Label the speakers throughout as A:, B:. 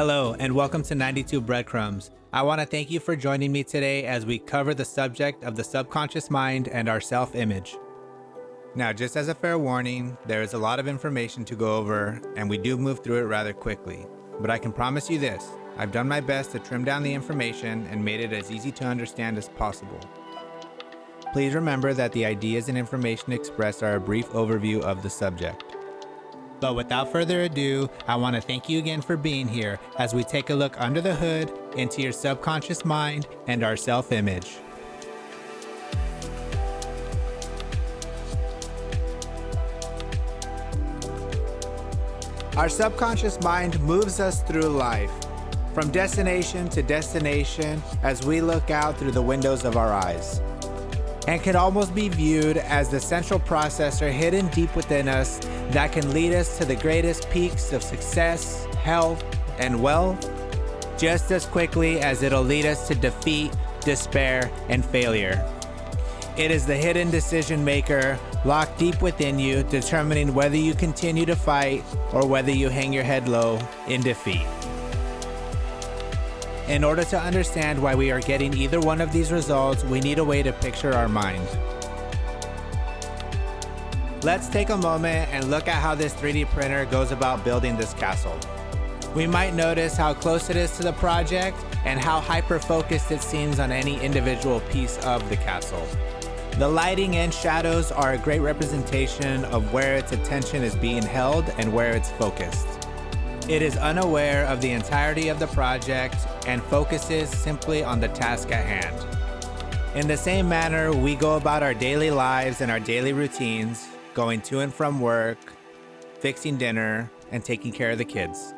A: Hello, and welcome to 92 Breadcrumbs. I want to thank you for joining me today as we cover the subject of the subconscious mind and our self-image. Now, just as a fair warning, there is a lot of information to go over, and we do move through it rather quickly. But I can promise you this, I've done my best to trim down the information and made it as easy to understand as possible. Please remember that the ideas and information expressed are a brief overview of the subject. But without further ado, I want to thank you again for being here as we take a look under the hood into your subconscious mind and our self-image. Our subconscious mind moves us through life, from destination to destination as we look out through the windows of our eyes, and can almost be viewed as the central processor hidden deep within us that can lead us to the greatest peaks of success, health, and wealth, just as quickly as it'll lead us to defeat, despair, and failure. It is the hidden decision maker locked deep within you, determining whether you continue to fight or whether you hang your head low in defeat. In order to understand why we are getting either one of these results, we need a way to picture our mind. Let's take a moment and look at how this 3D printer goes about building this castle. We might notice how close it is to the project and how hyper-focused it seems on any individual piece of the castle. The lighting and shadows are a great representation of where its attention is being held and where it's focused. It is unaware of the entirety of the project and focuses simply on the task at hand. In the same manner, we go about our daily lives and our daily routines, going to and from work, fixing dinner, and taking care of the kids.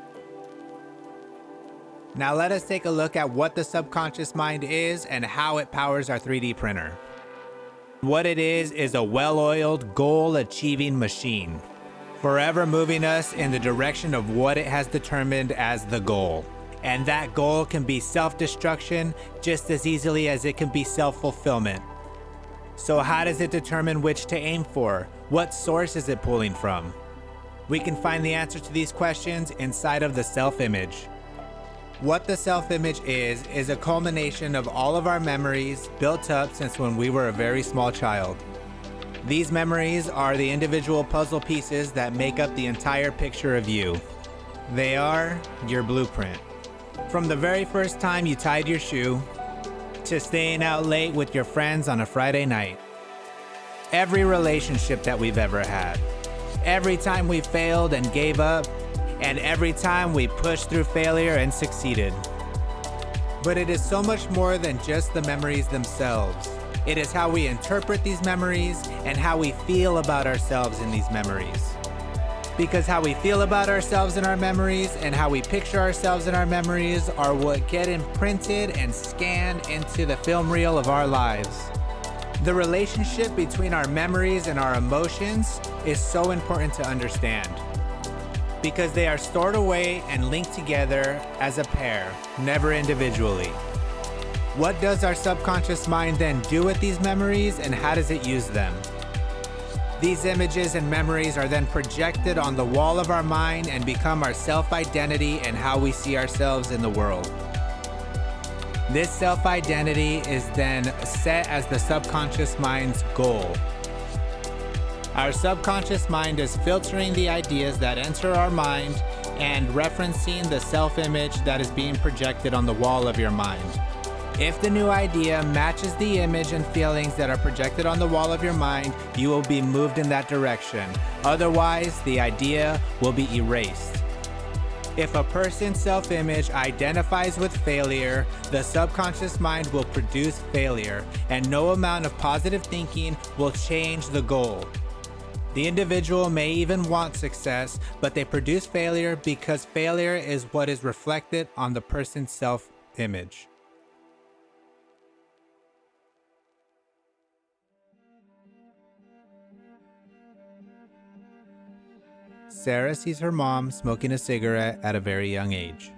A: Now let us take a look at what the subconscious mind is and how it powers our 3D printer. What it is a well-oiled, goal-achieving machine, forever moving us in the direction of what it has determined as the goal. And that goal can be self-destruction just as easily as it can be self-fulfillment. So how does it determine which to aim for? What source is it pulling from? We can find the answer to these questions inside of the self-image. What the self-image is a culmination of all of our memories built up since when we were a very small child. These memories are the individual puzzle pieces that make up the entire picture of you. They are your blueprint. From the very first time you tied your shoe, to staying out late with your friends on a Friday night. Every relationship that we've ever had. Every time we failed and gave up, and every time we pushed through failure and succeeded. But it is so much more than just the memories themselves. It is how we interpret these memories and how we feel about ourselves in these memories. Because how we feel about ourselves in our memories and how we picture ourselves in our memories are what get imprinted and scanned into the film reel of our lives. The relationship between our memories and our emotions is so important to understand, because they are stored away and linked together as a pair, never individually. What does our subconscious mind then do with these memories, and how does it use them? These images and memories are then projected on the wall of our mind and become our self-identity and how we see ourselves in the world. This self-identity is then set as the subconscious mind's goal. Our subconscious mind is filtering the ideas that enter our mind and referencing the self-image that is being projected on the wall of your mind. If the new idea matches the image and feelings that are projected on the wall of your mind, you will be moved in that direction. Otherwise, the idea will be erased. If a person's self-image identifies with failure, the subconscious mind will produce failure, and no amount of positive thinking will change the goal. The individual may even want success, but they produce failure because failure is what is reflected on the person's self-image. Sarah sees her mom smoking a cigarette at a very young age.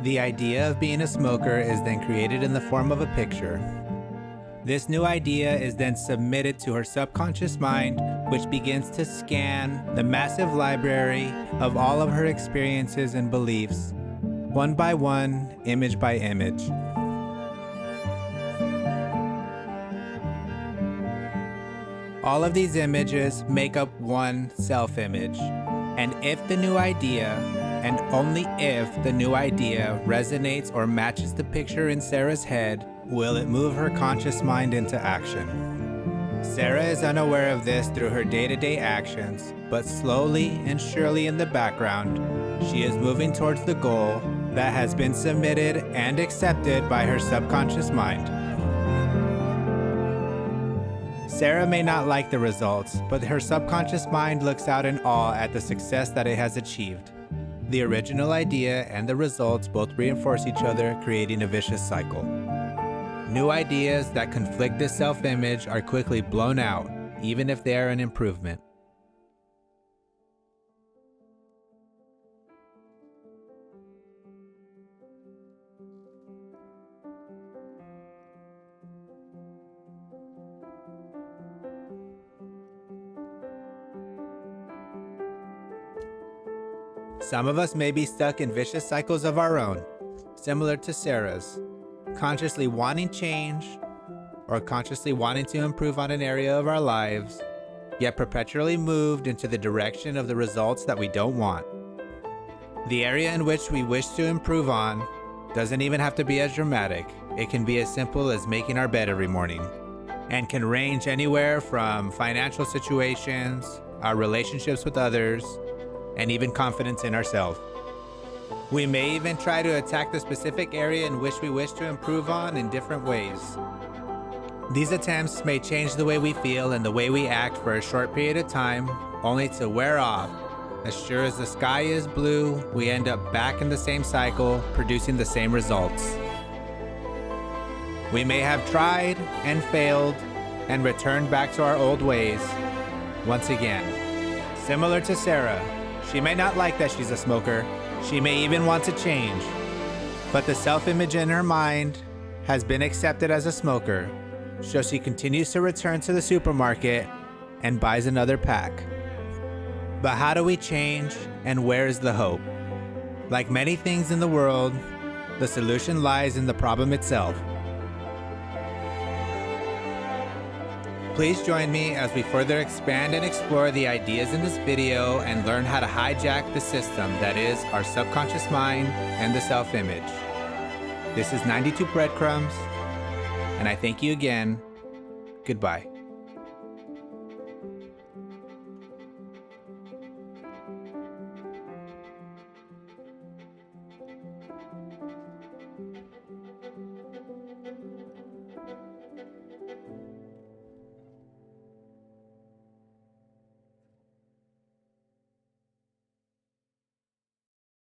A: The idea of being a smoker is then created in the form of a picture. This new idea is then submitted to her subconscious mind, which begins to scan the massive library of all of her experiences and beliefs, one by one, image by image. All of these images make up one self-image. And if the new idea, and only if the new idea resonates or matches the picture in Sarah's head, will it move her conscious mind into action. Sarah is unaware of this through her day-to-day actions, but slowly and surely in the background, she is moving towards the goal that has been submitted and accepted by her subconscious mind. Sarah may not like the results, but her subconscious mind looks out in awe at the success that it has achieved. The original idea and the results both reinforce each other, creating a vicious cycle. New ideas that conflict this self-image are quickly blown out, even if they are an improvement. Some of us may be stuck in vicious cycles of our own, similar to Sarah's, consciously wanting change or consciously wanting to improve on an area of our lives, yet perpetually moved into the direction of the results that we don't want. The area in which we wish to improve on doesn't even have to be as dramatic. It can be as simple as making our bed every morning, and can range anywhere from financial situations, our relationships with others, and even confidence in ourselves. We may even try to attack the specific area in which we wish to improve on in different ways. These attempts may change the way we feel and the way we act for a short period of time, only to wear off. As sure as the sky is blue, we end up back in the same cycle, producing the same results. We may have tried and failed and returned back to our old ways once again. Similar to Sarah, she may not like that she's a smoker. She may even want to change. But the self-image in her mind has been accepted as a smoker, so she continues to return to the supermarket and buys another pack. But how do we change, and where is the hope? Like many things in the world, the solution lies in the problem itself. Please join me as we further expand and explore the ideas in this video and learn how to hijack the system that is our subconscious mind and the self-image. This is 92 Breadcrumbs, and I thank you again. Goodbye.